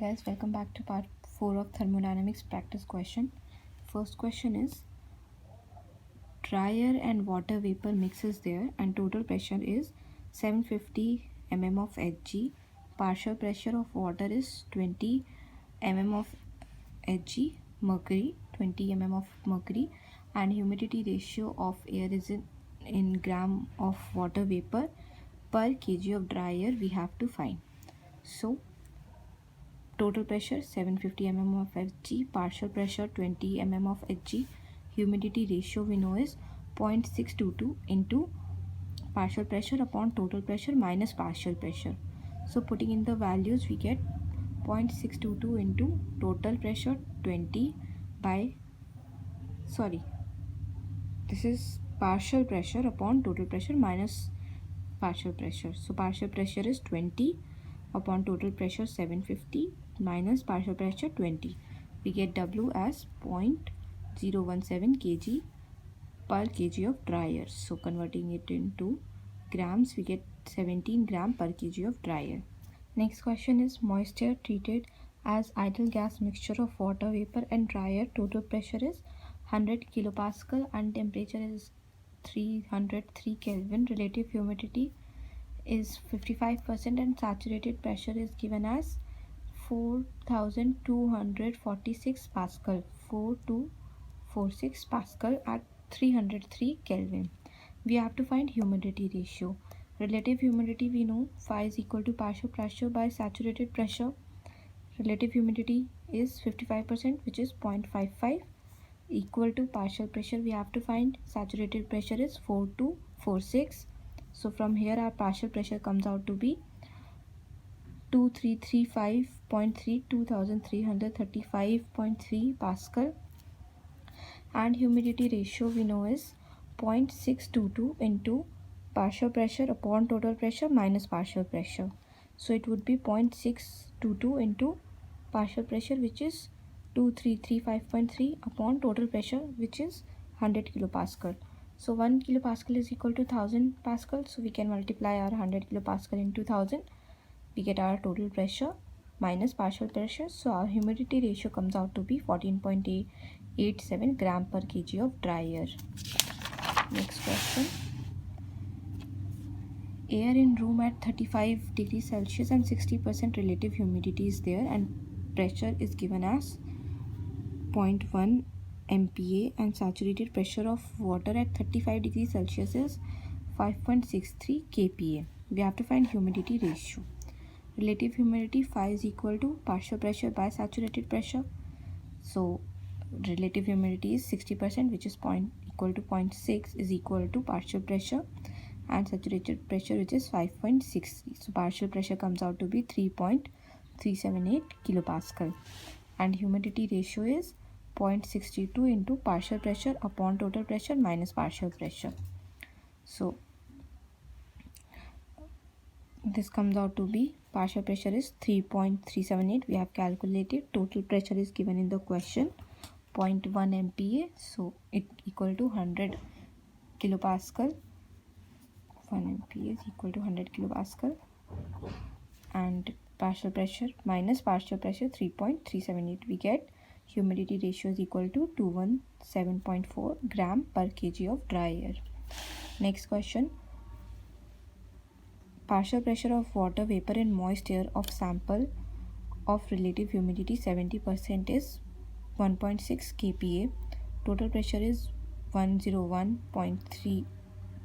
guys, welcome back to part 4 of thermodynamics practice question. First question is, dryer and water vapor mixes there and total pressure is 750 mm of Hg. Partial pressure of water is 20 mm of Hg, mercury, 20 mm of mercury, and humidity ratio of air is in gram of water vapor per kg of dry air we have to find. So total pressure 750 mm of Hg, partial pressure 20 mm of Hg, humidity ratio we know is 0.622 into partial pressure upon total pressure minus partial pressure. So putting in the values we get 0.622 into total pressure 20 by, this is partial pressure upon total pressure minus partial pressure. So partial pressure is 20 upon total pressure 750 minus partial pressure 20. We get W as 0.017 kg per kg of dry air. So converting it into grams, we get 17 gram per kg of dry air. Next question is, moisture treated as ideal gas mixture of water vapor and dry air. Total pressure is 100 kilopascal and temperature is 303 Kelvin. Relative humidity is 55% and saturated pressure is given as 4246 pascal, 4246 pascal at 303 Kelvin. We have to find humidity ratio. Relative humidity we know phi is equal to partial pressure by saturated pressure. Relative humidity is 55%, which is 0.55, equal to partial pressure. We have to find saturated pressure is 4246. So from here our partial pressure comes out to be 2335.3, 2335.3 pascal, and humidity ratio we know is 0.622 into partial pressure upon total pressure minus partial pressure. So it would be 0.622 into partial pressure, which is 2335.3, upon total pressure, which is 100 kilopascal. So 1 kilopascal is equal to 1000 pascal. So we can multiply our 100 kilopascal into 1000. We get our total pressure minus partial pressure. So our humidity ratio comes out to be 14.87 gram per kg of dry air. Next question. Air in room at 35 degrees Celsius and 60% relative humidity is there and pressure is given as 0.1 MPa and saturated pressure of water at 35 degrees Celsius is 5.63 kPa. We have to find humidity ratio. Relative humidity phi is equal to partial pressure by saturated pressure. So relative humidity is 60%, which is equal to 0.6 is equal to partial pressure, and saturated pressure, which is 5.63. So partial pressure comes out to be 3.378 kilopascal, and humidity ratio is 0.62 into partial pressure upon total pressure minus partial pressure. So this comes out to be, partial pressure is 3.378. We have calculated. Total pressure is given in the question, 0.1 MPa. So it equal to 100 kilopascal. 1 MPa is equal to 100 kilopascal. And partial pressure minus partial pressure 3.378. We get humidity ratio is equal to 217.4 gram per kg of dry air. Next question. Partial pressure of water vapor in moist air of sample of relative humidity 70% is 1.6 kPa. Total pressure is 101.325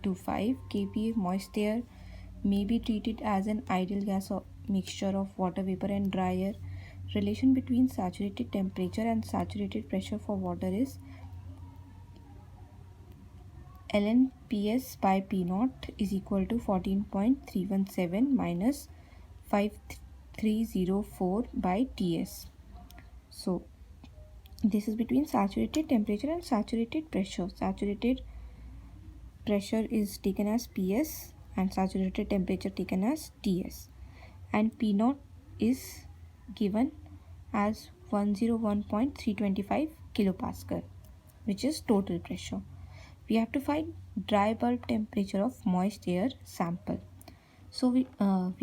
kPa. Moist air may be treated as an ideal gas or mixture of water vapor and dry air. Relation between saturated temperature and saturated pressure for water is ln PS by P naught is equal to 14.317 minus 5304 by TS. So this is between saturated temperature and saturated pressure. Saturated pressure is taken as PS and saturated temperature taken as TS, and P naught is given as 101.325 kilopascal, which is total pressure. We have to find dry bulb temperature of moist air sample. So we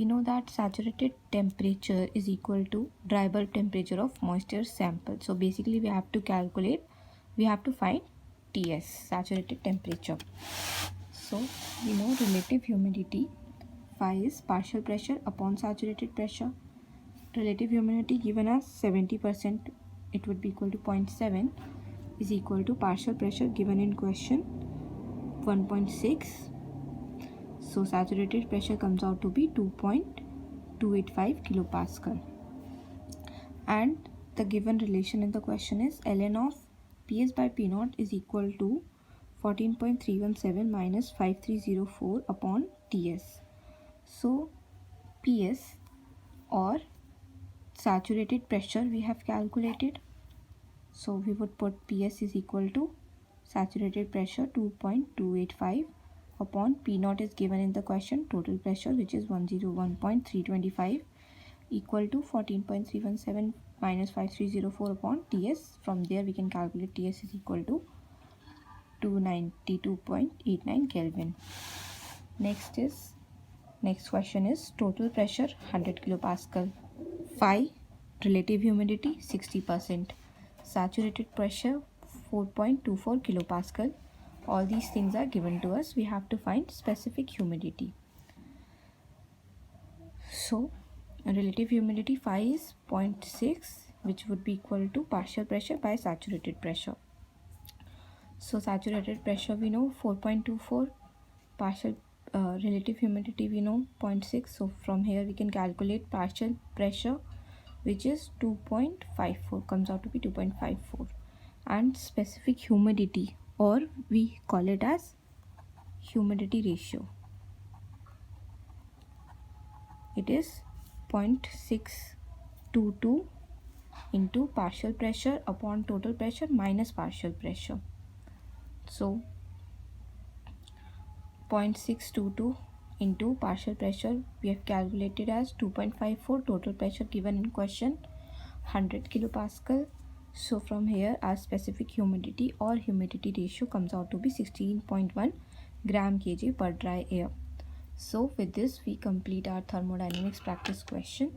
know that saturated temperature is equal to dry bulb temperature of moisture sample. So basically we have to find TS, saturated temperature. So we know relative humidity phi is partial pressure upon saturated pressure. Relative humidity given as 70%, it would be equal to 0.7 is equal to partial pressure given in question 1.6. So saturated pressure comes out to be 2.285 kilopascal. And the given relation in the question is ln of PS by P naught is equal to 14.317 minus 5304 upon TS. So PS or saturated pressure we have calculated. So we would put PS is equal to saturated pressure 2.285 upon P naught is given in the question, total pressure, which is 101.325 equal to 14.317 minus 5304 upon TS. From there we can calculate TS is equal to 292.89 Kelvin. Next question is total pressure 100 kilopascal, phi relative humidity 60%, saturated pressure 4.24 kilopascal. All these things are given to us. We have to find specific humidity. So relative humidity phi is 0.6, which would be equal to partial pressure by saturated pressure. So saturated pressure we know 4.24, partial relative humidity we know 0.6. So from here we can calculate partial pressure, which is 2.54, comes out to be 2.54, and specific humidity, or we call it as humidity ratio, it is 0.622 into partial pressure upon total pressure minus partial pressure. So 0.622 into partial pressure we have calculated as 2.54, total pressure given in question 100 kilopascal. So from here our specific humidity or humidity ratio comes out to be 16.1 gram kg per dry air. So with this we complete our thermodynamics practice question.